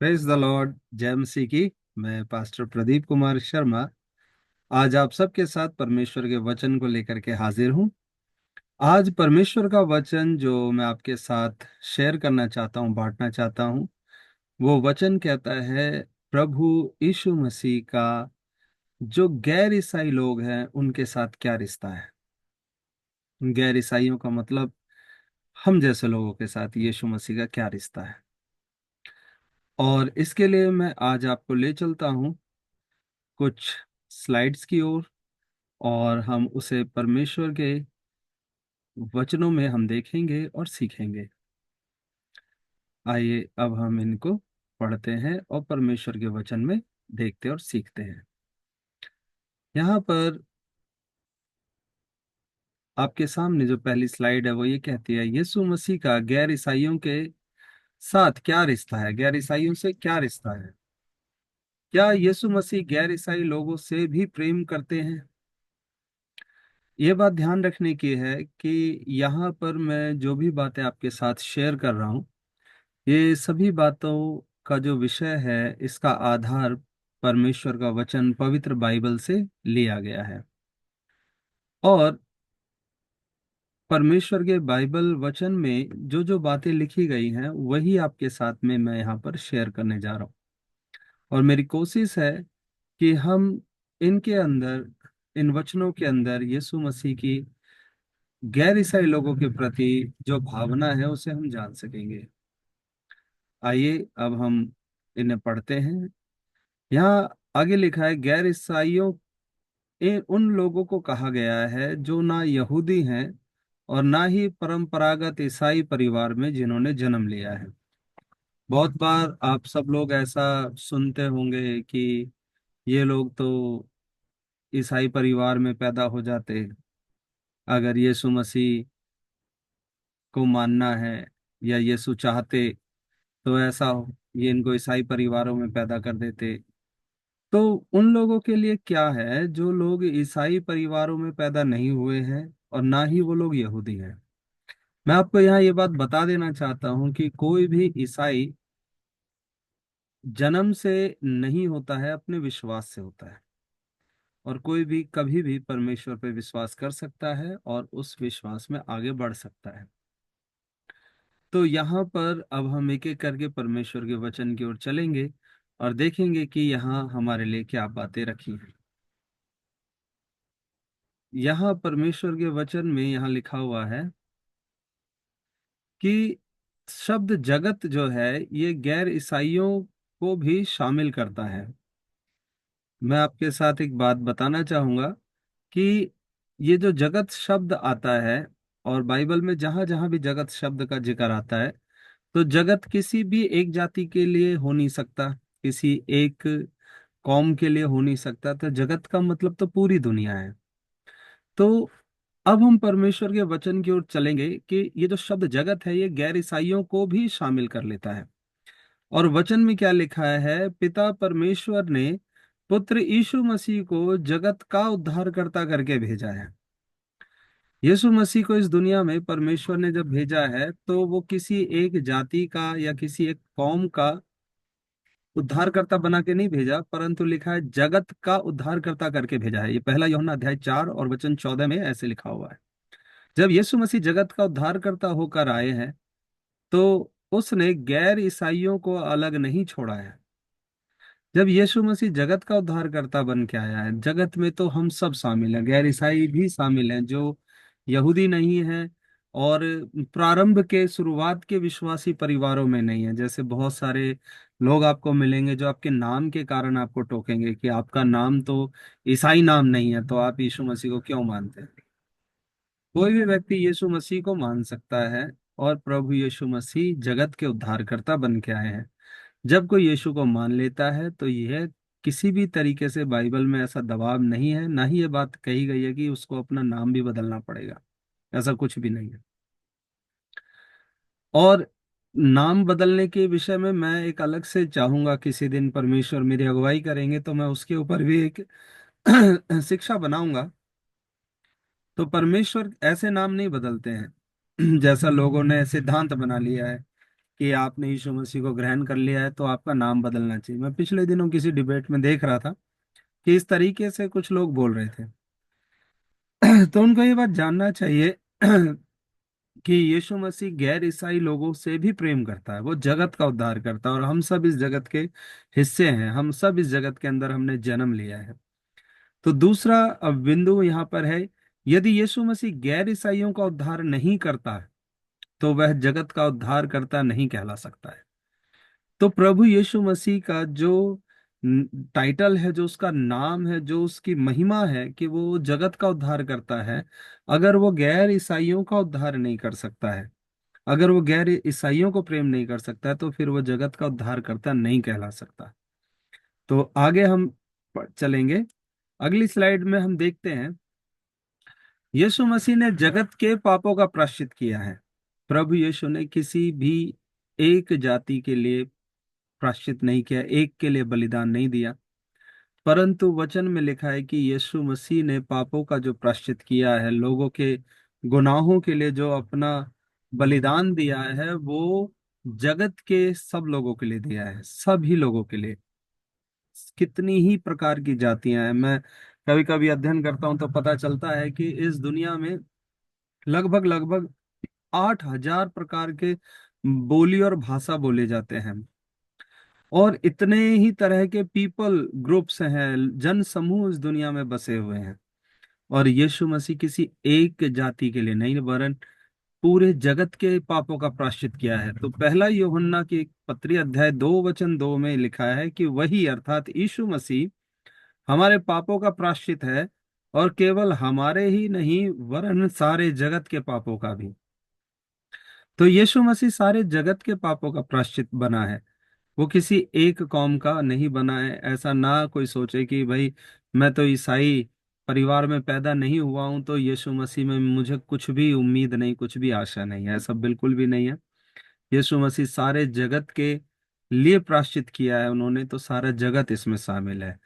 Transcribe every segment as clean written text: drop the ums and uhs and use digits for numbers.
Praise the Lord. जय मसीह की। मैं पास्टर प्रदीप कुमार शर्मा आज आप सबके साथ परमेश्वर के वचन को लेकर के हाजिर हूँ। आज परमेश्वर का वचन जो मैं आपके साथ शेयर करना चाहता हूँ, बांटना चाहता हूँ, वो वचन कहता है प्रभु यीशु मसीह का जो गैर ईसाई लोग हैं उनके साथ क्या रिश्ता है। गैर ईसाइयों का मतलब हम जैसे लोगों के साथ यीशु मसीह का क्या रिश्ता है। और इसके लिए मैं आज आपको ले चलता हूँ कुछ स्लाइड्स की ओर, और हम उसे परमेश्वर के वचनों में हम देखेंगे और सीखेंगे। आइए अब हम इनको पढ़ते हैं और परमेश्वर के वचन में देखते और सीखते हैं। यहाँ पर आपके सामने जो पहली स्लाइड है वो ये कहती है यीशु मसीह का गैर ईसाइयों के साथ क्या रिश्ता है। गैर ईसाइयों से क्या रिश्ता है? क्या यीशु मसीह गैर ईसाई लोगों से भी प्रेम करते हैं? ये बात ध्यान रखने की है कि यहाँ पर मैं जो भी बातें आपके साथ शेयर कर रहा हूँ, ये सभी बातों का जो विषय है, इसका आधार परमेश्वर का वचन पवित्र बाइबल से लिया गया है। और परमेश्वर के बाइबल वचन में जो जो बातें लिखी गई हैं वही आपके साथ में मैं यहाँ पर शेयर करने जा रहा हूँ। और मेरी कोशिश है कि हम इनके अंदर, इन वचनों के अंदर यीशु मसीह की गैर ईसाई लोगों के प्रति जो भावना है उसे हम जान सकेंगे। आइए अब हम इन्हें पढ़ते हैं। यहाँ आगे लिखा है गैर ईसाइयों, उन लोगों को कहा गया है जो ना यहूदी हैं और ना ही परंपरागत ईसाई परिवार में जिन्होंने जन्म लिया है। बहुत बार आप सब लोग ऐसा सुनते होंगे कि ये लोग तो ईसाई परिवार में पैदा हो जाते, अगर यीशु मसीह को मानना है या यीशु चाहते तो ऐसा हो, ये इनको ईसाई परिवारों में पैदा कर देते। तो उन लोगों के लिए क्या है जो लोग ईसाई परिवारों में पैदा नहीं हुए हैं और ना ही वो लोग यहूदी हैं। मैं आपको यहाँ ये बात बता देना चाहता हूँ कि कोई भी ईसाई जन्म से नहीं होता है, अपने विश्वास से होता है। और कोई भी कभी भी परमेश्वर पे विश्वास कर सकता है और उस विश्वास में आगे बढ़ सकता है। तो यहाँ पर अब हम एक एक करके परमेश्वर के वचन की ओर चलेंगे और देखेंगे कि यहाँ हमारे लिए क्या बातें रखी हैं। यहाँ परमेश्वर के वचन में यहाँ लिखा हुआ है कि शब्द जगत जो है ये गैर ईसाइयों को भी शामिल करता है। मैं आपके साथ एक बात बताना चाहूंगा कि ये जो जगत शब्द आता है, और बाइबल में जहां जहां भी जगत शब्द का जिक्र आता है, तो जगत किसी भी एक जाति के लिए हो नहीं सकता, किसी एक कौम के लिए हो नहीं सकता। तो जगत का मतलब तो पूरी दुनिया है। तो अब हम परमेश्वर के वचन की ओर चलेंगे कि ये जो शब्द जगत है ये गैर ईसाइयों को भी शामिल कर लेता है। और वचन में क्या लिखा है? पिता परमेश्वर ने पुत्र यीशु मसीह को जगत का उद्धारकर्ता करके भेजा है। यीशु मसीह को इस दुनिया में परमेश्वर ने जब भेजा है तो वो किसी एक जाति का या किसी एक कौम का उद्धारकर्ता बना के नहीं भेजा, परंतु लिखा है जगत का उद्धारकर्ता करके भेजा है। ये पहला यूहन्ना अध्याय 4 और वचन 14 में ऐसे लिखा हुआ है। जब यीशु मसीह जगत का उद्धारकर्ता होकर आए हैं तो उसने गैर ईसाइयों को अलग नहीं छोड़ा है। जब यीशु मसीह जगत का उद्धारकर्ता बन के आया है, जगत में तो हम सब शामिल हैं, गैर ईसाई भी शामिल हैं जो यहूदी नहीं है और प्रारंभ के शुरुआत के विश्वासी परिवारों में नहीं है। जैसे बहुत सारे लोग आपको मिलेंगे जो आपके नाम के कारण आपको टोकेंगे कि आपका नाम तो ईसाई नाम नहीं है, तो आप यीशु मसीह को क्यों मानते हैं। कोई भी व्यक्ति यीशु मसीह को मान सकता है, और प्रभु यीशु मसीह जगत के उद्धारकर्ता बन के आए हैं। जब कोई यीशु को मान लेता है तो यह किसी भी तरीके से बाइबल में ऐसा दबाव नहीं है, ना ही ये बात कही गई है कि उसको अपना नाम भी बदलना पड़ेगा। ऐसा कुछ भी नहीं है। और नाम बदलने के विषय में मैं एक अलग से चाहूंगा, किसी दिन परमेश्वर मेरी अगुवाई करेंगे तो मैं उसके ऊपर भी एक शिक्षा बनाऊंगा। तो परमेश्वर ऐसे नाम नहीं बदलते हैं जैसा लोगों ने सिद्धांत बना लिया है कि आपने यीशु मसीह को ग्रहण कर लिया है तो आपका नाम बदलना चाहिए। मैं पिछले दिनों किसी डिबेट में देख रहा था कि इस तरीके से कुछ लोग बोल रहे थे। तो उनको ये बात जानना चाहिए कि यीशु मसीह गैर ईसाई लोगों से भी प्रेम करता है, वो जगत का उद्धार करता है, और हम सब इस जगत के हिस्से हैं, हम सब इस जगत के अंदर हमने जन्म लिया है। तो दूसरा अब बिंदु यहाँ पर है, यदि यीशु मसीह गैर ईसाइयों का उद्धार नहीं करता है तो वह जगत का उद्धार करता नहीं कहला सकता है। तो प्रभु यीशु मसीह का जो टाइटल है, जो उसका नाम है, जो उसकी महिमा है कि वो जगत का उद्धार करता है, अगर वो गैर ईसाइयों का उद्धार नहीं कर सकता है, अगर वो गैर ईसाइयों को प्रेम नहीं कर सकता है, तो फिर वो जगत का उद्धार करता नहीं कहला सकता। तो आगे हम चलेंगे। अगली स्लाइड में हम देखते हैं, यीशु मसीह ने जगत के पापों का प्रायश्चित किया है। प्रभु यीशु ने किसी भी एक जाति के लिए प्रायश्चित नहीं किया, एक के लिए बलिदान नहीं दिया, परंतु वचन में लिखा है कि यीशु मसीह ने पापों का जो प्रायश्चित किया है, लोगों के गुनाहों के लिए जो अपना बलिदान दिया है, वो जगत के सब लोगों के लिए दिया है, सभी लोगों के लिए। कितनी ही प्रकार की जातियां हैं, मैं कभी कभी अध्ययन करता हूं तो पता चलता है कि इस दुनिया में लगभग लगभग 8,000 प्रकार के बोली और भाषा बोले जाते हैं, और इतने ही तरह के पीपल ग्रुप्स हैं, जन समूह इस दुनिया में बसे हुए हैं। और यीशु मसीह किसी एक जाति के लिए नहीं, वरन पूरे जगत के पापों का प्रायश्चित किया है। तो पहला यूहन्ना की पत्री अध्याय 2 वचन 2 में लिखा है कि वही अर्थात यीशु मसीह हमारे पापों का प्रायश्चित है, और केवल हमारे ही नहीं वरन सारे जगत के पापों का भी। तो यीशु मसीह सारे जगत के पापों का प्रायश्चित बना है, वो किसी एक कौम का नहीं बना है। ऐसा ना कोई सोचे कि भाई मैं तो ईसाई परिवार में पैदा नहीं हुआ हूं तो यीशु मसीह में मुझे कुछ भी उम्मीद नहीं, कुछ भी आशा नहीं है। ऐसा बिल्कुल भी नहीं है। यीशु मसीह सारे जगत के लिए प्रायश्चित किया है उन्होंने, तो सारा जगत इसमें शामिल है।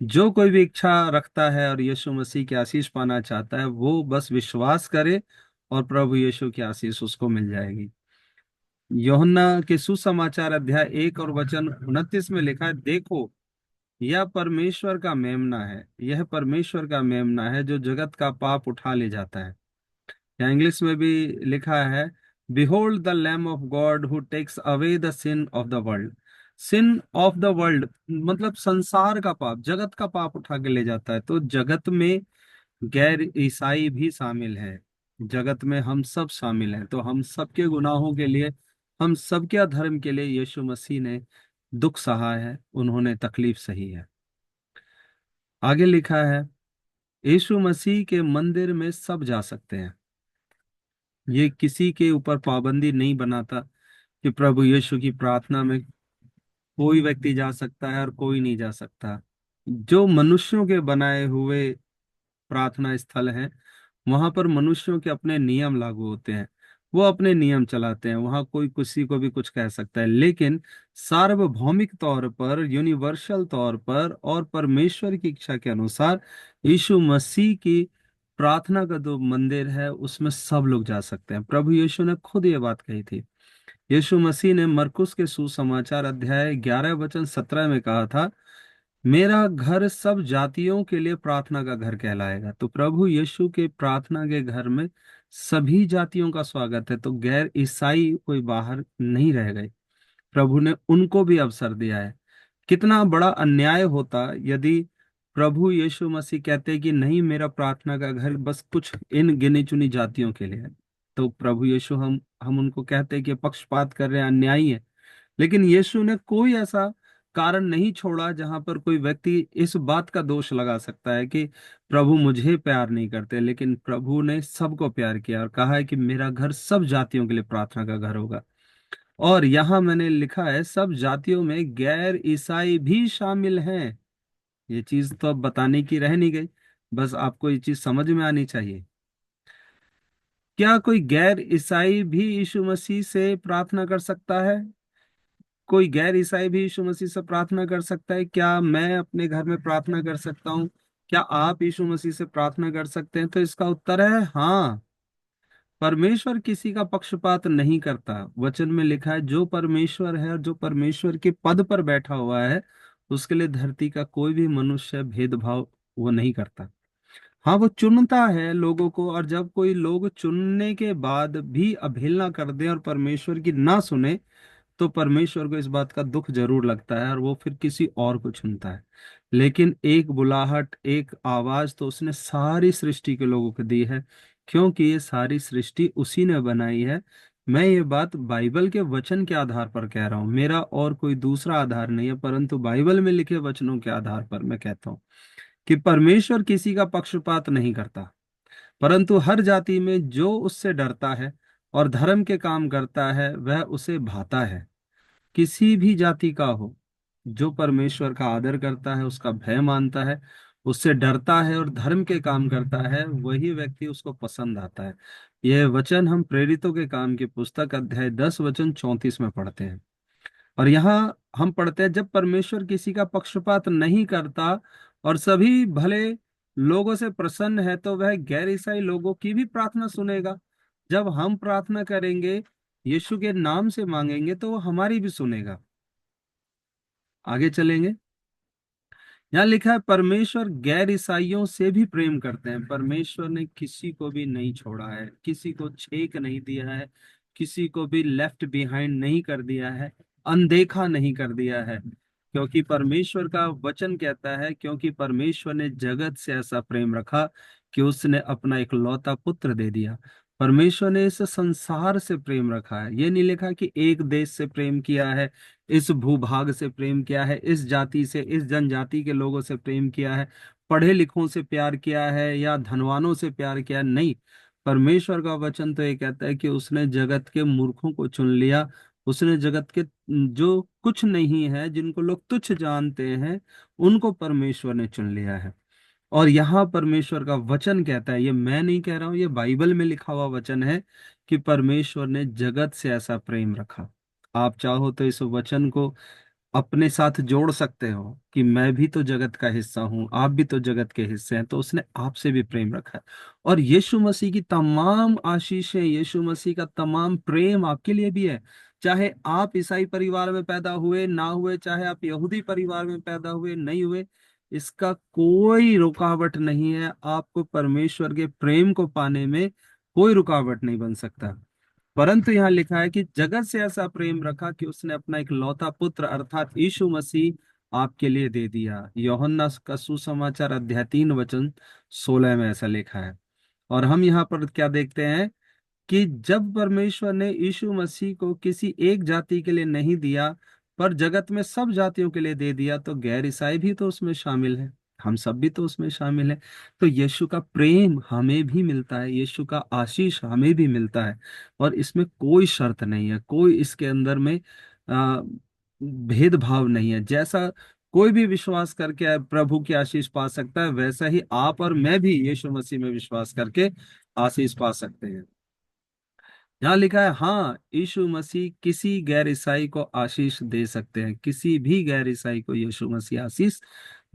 जो कोई भी इच्छा रखता है और यीशु मसीह की आशीष पाना चाहता है, वो बस विश्वास करे और प्रभु यीशु की आशीष उसको मिल जाएगी। यूहन्ना के सुसमाचार अध्याय 1 और वचन 29 में लिखा है, देखो यह परमेश्वर का मेमना है, यह परमेश्वर का मेमना है जो जगत का पाप उठा ले जाता है। या इंग्लिश में भी लिखा है, behold the lamb of God who takes away the sin of the world. Sin of the world मतलब संसार का पाप, जगत का पाप उठा के ले जाता है। तो जगत में गैर ईसाई भी शामिल है, जगत में हम सब शामिल हैं। तो हम सबके गुनाहों के लिए, हम सबके अधर्म के लिए यीशु मसीह ने दुख सहा है, उन्होंने तकलीफ सही है। आगे लिखा है, यीशु मसीह के मंदिर में सब जा सकते हैं। ये किसी के ऊपर पाबंदी नहीं बनाता कि प्रभु यीशु की प्रार्थना में कोई व्यक्ति जा सकता है और कोई नहीं जा सकता। जो मनुष्यों के बनाए हुए प्रार्थना स्थल हैं, वहां पर मनुष्यों के अपने नियम लागू होते हैं, वो अपने नियम चलाते हैं, वहां कोई किसी को भी कुछ कह सकता है। लेकिन सार्वभौमिक तौर पर, यूनिवर्सल तौर पर और परमेश्वर की इच्छा के अनुसार यीशु मसीह की प्रार्थना का जो मंदिर है उसमें सब लोग जा सकते हैं। प्रभु यीशु ने खुद ये बात कही थी। यीशु मसीह ने मरकुस के सुसमाचार अध्याय 11 वचन 17 में कहा था, मेरा घर सब जातियों के लिए प्रार्थना का घर कहलाएगा। तो प्रभु यीशु के प्रार्थना के घर में सभी जातियों का स्वागत है, तो गैर ईसाई कोई बाहर नहीं रह गए। प्रभु ने उनको भी अवसर दिया है। कितना बड़ा अन्याय होता यदि प्रभु यीशु मसीह कहते कि नहीं, मेरा प्रार्थना का घर बस कुछ इन गिनी चुनी जातियों के लिए है। तो प्रभु यीशु, हम उनको कहते हैं कि पक्षपात कर रहे हैं, अन्यायी है। लेकिन यीशु ने कोई ऐसा कारण नहीं छोड़ा जहां पर कोई व्यक्ति इस बात का दोष लगा सकता है कि प्रभु मुझे प्यार नहीं करते। लेकिन प्रभु ने सबको प्यार किया और कहा है कि मेरा घर सब जातियों के लिए प्रार्थना का घर होगा। और यहाँ मैंने लिखा है, सब जातियों में गैर ईसाई भी शामिल हैं। ये चीज तो अब बताने की रह नहीं गई, बस आपको ये चीज समझ में आनी चाहिए। क्या कोई गैर ईसाई भी यीशु मसीह से प्रार्थना कर सकता है? कोई गैर ईसाई भी यीशु मसीह से प्रार्थना कर सकता है? क्या मैं अपने घर में प्रार्थना कर सकता हूँ? क्या आप यीशु मसीह से प्रार्थना कर सकते हैं? तो इसका उत्तर है हाँ। परमेश्वर किसी का पक्षपात नहीं करता। वचन में लिखा है जो परमेश्वर है और जो परमेश्वर के पद पर बैठा हुआ है, उसके लिए धरती का कोई भी मनुष्य भेदभाव वो नहीं करता। हाँ, वो चुनता है लोगों को, और जब कोई लोग चुनने के बाद भी अवहेलना कर दे और परमेश्वर की ना सुने, तो परमेश्वर को इस बात का दुख जरूर लगता है और वो फिर किसी और को चुनता है। लेकिन एक बुलाहट, एक आवाज तो उसने सारी सृष्टि के लोगों को दी है, क्योंकि ये सारी सृष्टि उसी ने बनाई है। मैं ये बात बाइबल के वचन के आधार पर कह रहा हूँ, मेरा और कोई दूसरा आधार नहीं है, परंतु बाइबल में लिखे वचनों के आधार पर मैं कहता हूँ कि परमेश्वर किसी का पक्षपात नहीं करता, परंतु हर जाति में जो उससे डरता है और धर्म के काम करता है वह उसे भाता है। किसी भी जाति का हो, जो परमेश्वर का आदर करता है, उसका भय मानता है, उससे डरता है और धर्म के काम करता है, वही व्यक्ति उसको पसंद आता है। यह वचन हम प्रेरितों के काम की पुस्तक अध्याय 10 वचन 34 में पढ़ते हैं। और यहाँ हम पढ़ते हैं, जब परमेश्वर किसी का पक्षपात नहीं करता और सभी भले लोगों से प्रसन्न है, तो वह गैर ईसाई लोगों की भी प्रार्थना सुनेगा। जब हम प्रार्थना करेंगे, यीशु के नाम से मांगेंगे, तो वो हमारी भी सुनेगा। आगे चलेंगे। यहाँ लिखा है परमेश्वर गैर ईसाइयों से भी प्रेम करते हैं। परमेश्वर ने किसी को भी नहीं छोड़ा है, किसी को छेक नहीं दिया है, किसी को भी लेफ्ट बिहाइंड नहीं कर दिया है, अनदेखा नहीं कर दिया है। क्योंकि परमेश्वर का वचन कहता है, क्योंकि परमेश्वर ने जगत से ऐसा प्रेम रखा कि उसने अपना इकलौता पुत्र दे दिया। परमेश्वर ने इस संसार से प्रेम रखा है। ये नहीं लिखा कि एक देश से प्रेम किया है, इस भूभाग से प्रेम किया है, इस जाति से, इस जनजाति के लोगों से प्रेम किया है, पढ़े लिखों से प्यार किया है या धनवानों से प्यार किया है। नहीं, परमेश्वर का वचन तो ये कहता है कि उसने जगत के मूर्खों को चुन लिया। उसने जगत के जो कुछ नहीं है, जिनको लोग तुच्छ जानते हैं, उनको परमेश्वर ने चुन लिया है। और यहाँ परमेश्वर का वचन कहता है, ये मैं नहीं कह रहा हूं, ये बाइबल में लिखा हुआ वचन है, कि परमेश्वर ने जगत से ऐसा प्रेम रखा। आप चाहो तो इस वचन को अपने साथ जोड़ सकते हो कि मैं भी तो जगत का हिस्सा हूं, आप भी तो जगत के हिस्से हैं, तो उसने आपसे भी प्रेम रखा है। और यीशु मसीह की तमाम आशीषें, यीशु मसीह का तमाम प्रेम आपके लिए भी है। चाहे आप ईसाई परिवार में पैदा हुए ना हुए, चाहे आप यहूदी परिवार में पैदा हुए नहीं हुए, इसका कोई रुकावट नहीं है। आपको परमेश्वर के प्रेम को पाने में कोई रुकावट नहीं बन सकता। परंतु यहाँ लिखा है कि जगत से ऐसा प्रेम रखा कि उसने अपना एक लौता पुत्र अर्थात यीशु मसीह आपके लिए दे दिया। यूहन्ना का सुसमाचार अध्याय 3 वचन 16 में ऐसा लिखा है। और हम यहाँ पर क्या देखते हैं कि जब परमेश्वर ने यीशु मसीह को किसी एक जाति के लिए नहीं दिया, पर जगत में सब जातियों के लिए दे दिया, तो गैर ईसाई भी तो उसमें शामिल है, हम सब भी तो उसमें शामिल है। तो यीशु का प्रेम हमें भी मिलता है, यीशु का आशीष हमें भी मिलता है। और इसमें कोई शर्त नहीं है, कोई इसके अंदर में आ, भेदभाव नहीं है। जैसा कोई भी विश्वास करके प्रभु की आशीष पा सकता है, वैसा ही आप और मैं भी यीशु मसीह में विश्वास करके आशीष पा सकते हैं। यहाँ लिखा है, हाँ, यीशु मसीह किसी गैर ईसाई को आशीष दे सकते हैं, किसी भी गैर ईसाई को यीशु मसीह आशीष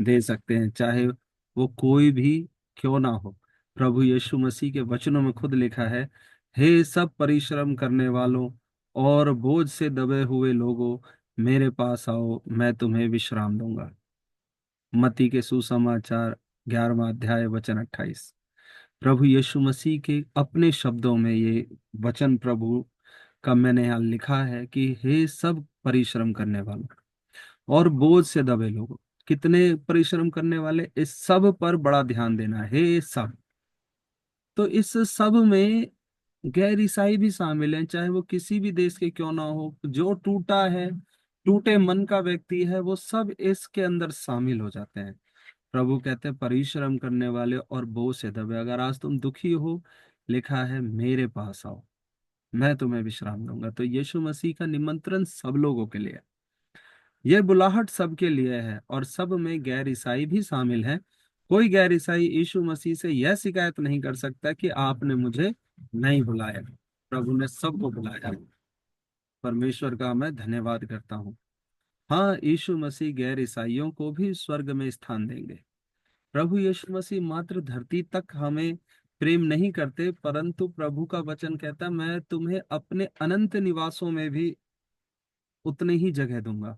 दे सकते हैं, चाहे वो कोई भी क्यों ना हो। प्रभु यीशु मसीह के वचनों में खुद लिखा है, हे सब परिश्रम करने वालों और बोझ से दबे हुए लोगों, मेरे पास आओ, मैं तुम्हें विश्राम दूंगा। मत्ती के सुसमाचार 11वां अध्याय वचन 28। प्रभु यीशु मसीह के अपने शब्दों में ये वचन प्रभु का मैंने यहाँ लिखा है कि हे सब परिश्रम करने वालों और बोझ से दबे लोगों। कितने परिश्रम करने वाले, इस सब पर बड़ा ध्यान देना है, हे सब। तो इस सब में गैर ईसाई भी शामिल हैं, चाहे वो किसी भी देश के क्यों ना हो। जो टूटा है, टूटे मन का व्यक्ति है, वो सब इसके अंदर शामिल हो जाते हैं। प्रभु कहते हैं परिश्रम करने वाले और बोझ से दबे, अगर आज तुम दुखी हो, लिखा है मेरे पास आओ, मैं तुम्हें विश्राम दूंगा। तो यीशु मसीह का निमंत्रण सब लोगों के लिए है। यह बुलाहट सबके लिए है, और सब में गैर ईसाई भी शामिल है। कोई गैर ईसाई यीशु मसीह से यह शिकायत नहीं कर सकता कि आपने मुझे नहीं बुलाया। प्रभु ने सबको बुलाया। परमेश्वर का मैं धन्यवाद करता हूँ। हाँ, यीशु मसीह गैर ईसाइयों को भी स्वर्ग में स्थान देंगे। प्रभु यीशु मसीह मात्र धरती तक हमें प्रेम नहीं करते, परंतु प्रभु का वचन कहता है मैं तुम्हें अपने अनंत निवासों में भी उतनी ही जगह दूंगा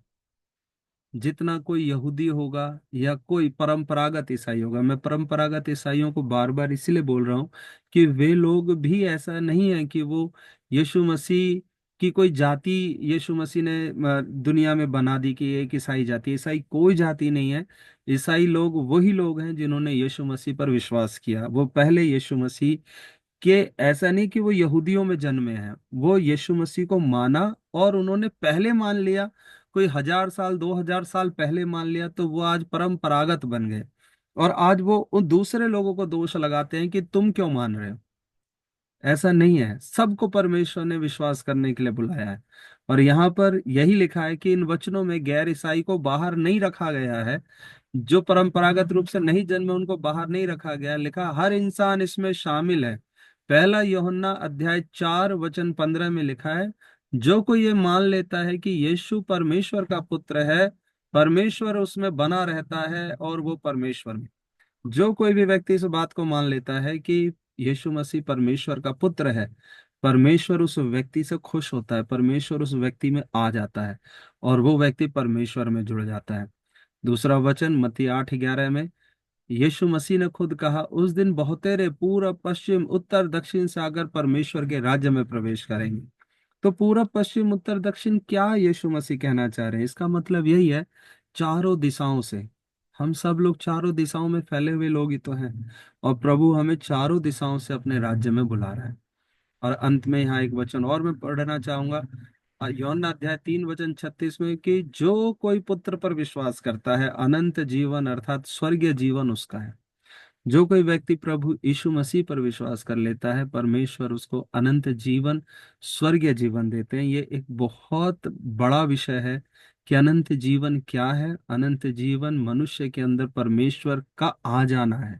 जितना कोई यहूदी होगा या कोई परंपरागत ईसाई होगा। मैं परंपरागत ईसाइयों को बार बार इसीलिए बोल रहा हूँ कि वे लोग भी ऐसा नहीं है कि वो यीशु मसीह की कोई जाति यीशु मसीह ने दुनिया में बना दी कि एक ईसाई जाति। ईसाई कोई जाति नहीं है। ईसाई लोग वही लोग हैं जिन्होंने यीशु मसीह पर विश्वास किया। वो पहले यीशु मसीह कि ऐसा नहीं कि वो यहूदियों में जन्मे हैं, वो यीशु मसीह को माना और उन्होंने पहले मान लिया। कोई 1000 साल 2000 साल पहले मान लिया तो वो आज परंपरागत बन गए। और आज वो उन दूसरे लोगों को दोष लगाते हैं कि तुम क्यों मान रहे हो। ऐसा नहीं है, सबको परमेश्वर ने विश्वास करने के लिए बुलाया है। और यहाँ पर यही लिखा है कि इन वचनों में गैर ईसाई को बाहर नहीं रखा गया है। जो परंपरागत रूप से नहीं जन्मे उनको बाहर नहीं रखा गया है। लिखा हर इंसान इसमें शामिल है। पहला यूहन्ना अध्याय 4 वचन 15 में लिखा है जो कोई ये मान लेता है कि यीशु परमेश्वर का पुत्र है, परमेश्वर उसमें बना रहता है और वो परमेश्वर में। जो कोई भी व्यक्ति इस बात को मान लेता है कि यीशु मसीह परमेश्वर का पुत्र है, परमेश्वर उस व्यक्ति से खुश होता है, परमेश्वर उस व्यक्ति में आ जाता है और वो व्यक्ति परमेश्वर में जुड़ जाता है। दूसरा वचन मत्ती 8:11 में यीशु मसीह ने खुद कहा उस दिन बहुतेरे पूरब पश्चिम उत्तर दक्षिण से आकर परमेश्वर के राज्य में प्रवेश करेंगे। तो पूरब पश्चिम उत्तर दक्षिण क्या यीशु मसीह कहना चाह रहे हैं? इसका मतलब यही है, चारों दिशाओं से। हम सब लोग चारों दिशाओं में फैले हुए लोग ही तो हैं और प्रभु हमें चारों दिशाओं से अपने राज्य में बुला रहा है। और अंत में यहाँ एक वचन और मैं पढ़ना चाहूंगा, यूहन्ना अध्याय 3 वचन 36 में कि जो कोई पुत्र पर विश्वास करता है अनंत जीवन अर्थात स्वर्गीय जीवन उसका है। जो कोई व्यक्ति प्रभु यीशु मसीह पर विश्वास कर लेता है परमेश्वर उसको अनंत जीवन स्वर्गीय जीवन देते हैं। ये एक बहुत बड़ा विषय है कि अनंत जीवन क्या है। अनंत जीवन मनुष्य के अंदर परमेश्वर का आ जाना है।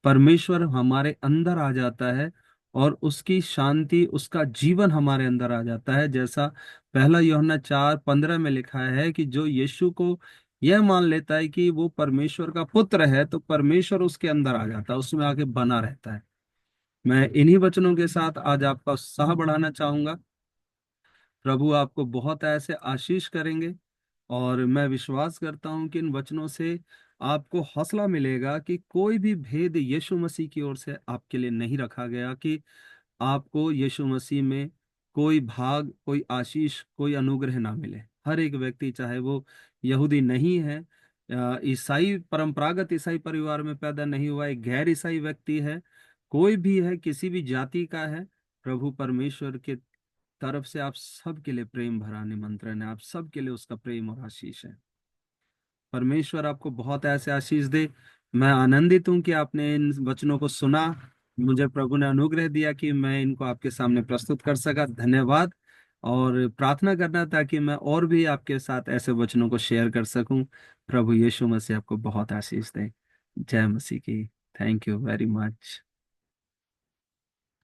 परमेश्वर हमारे अंदर आ जाता है और उसकी शांति उसका जीवन हमारे अंदर आ जाता है। जैसा पहला यूहन्ना 4:15 में लिखा है कि जो यीशु को यह मान लेता है कि वो परमेश्वर का पुत्र है तो परमेश्वर उसके अंदर आ जाता है, उसमें आके बना रहता है। मैं इन्हीं वचनों के साथ आज आपका उत्साह बढ़ाना चाहूंगा। प्रभु आपको बहुत ऐसे आशीष करेंगे और मैं विश्वास करता हूं कि इन वचनों से आपको हौसला मिलेगा कि कोई भी भेद यीशु मसीह की ओर से आपके लिए नहीं रखा गया कि आपको यीशु मसीह में कोई भाग कोई आशीष कोई अनुग्रह ना मिले। हर एक व्यक्ति चाहे वो यहूदी नहीं है, ईसाई परंपरागत ईसाई परिवार में पैदा नहीं हुआ, एक गैर ईसाई व्यक्ति है, कोई भी है किसी भी जाति का है, प्रभु परमेश्वर के तरफ से आप सबके लिए प्रेम भरा निमंत्रण है। आप सबके लिए उसका प्रेम और आशीष है। परमेश्वर आपको बहुत ऐसे आशीष दे। मैं आनंदित हूं कि आपने इन वचनों को सुना। मुझे प्रभु ने अनुग्रह दिया कि मैं इनको आपके सामने प्रस्तुत कर सका। धन्यवाद। और प्रार्थना करना था कि मैं और भी आपके साथ ऐसे वचनों को शेयर कर सकूं। प्रभु यीशु मसीह आपको बहुत आशीष दे। जय मसीह की। Thank you very much.